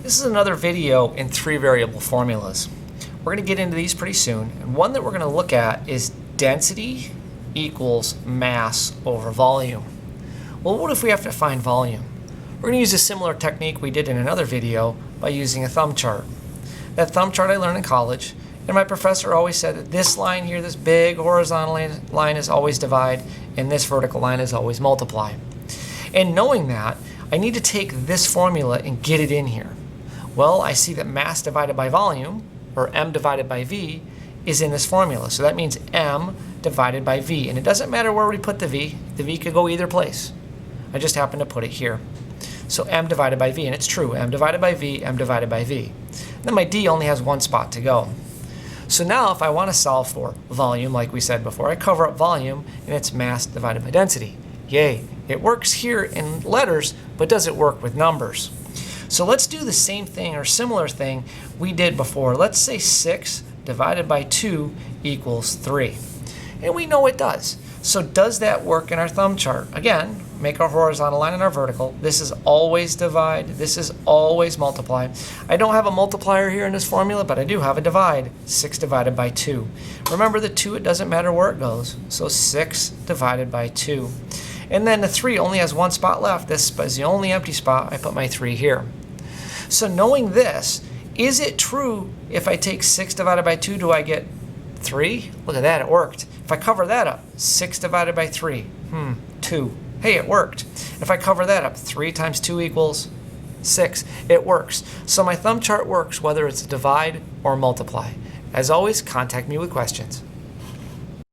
This is another video in 3 variable formulas. We're going to get into these pretty soon, and one that we're going to look at is density equals mass over volume. Well, what if we have to find volume? We're going to use a similar technique we did in another video by using a thumb chart. That thumb chart I learned in college, and my professor always said that this line here, this big horizontal line is always divide, and this vertical line is always multiply. And knowing that, I need to take this formula and get it in here. Well, I see that mass divided by volume, or m divided by v, is in this formula. So that means m divided by v. And it doesn't matter where we put the v. The v could go either place. I just happen to put it here. So m divided by v, and it's true, m divided by v, m divided by v. Then my d only has one spot to go. So now if I want to solve for volume, like we said before, I cover up volume, and it's mass divided by density. Yay, it works here in letters, but does it work with numbers? So let's do the same thing or similar thing we did before. Let's say 6 divided by 2 equals 3. And we know it does. So does that work in our thumb chart? Again, make our horizontal line and our vertical. This is always divide. This is always multiply. I don't have a multiplier here in this formula, but I do have a divide. 6 divided by 2. Remember the 2, it doesn't matter where it goes. So 6 divided by 2. And then the 3 only has one spot left. This is the only empty spot. I put my 3 here. So knowing this, is it true if I take 6 divided by 2, do I get 3? Look at that, it worked. If I cover that up, 6 divided by 3, 2. Hey, it worked. If I cover that up, 3 times 2 equals 6. It works. So my thumb chart works whether it's divide or multiply. As always, contact me with questions.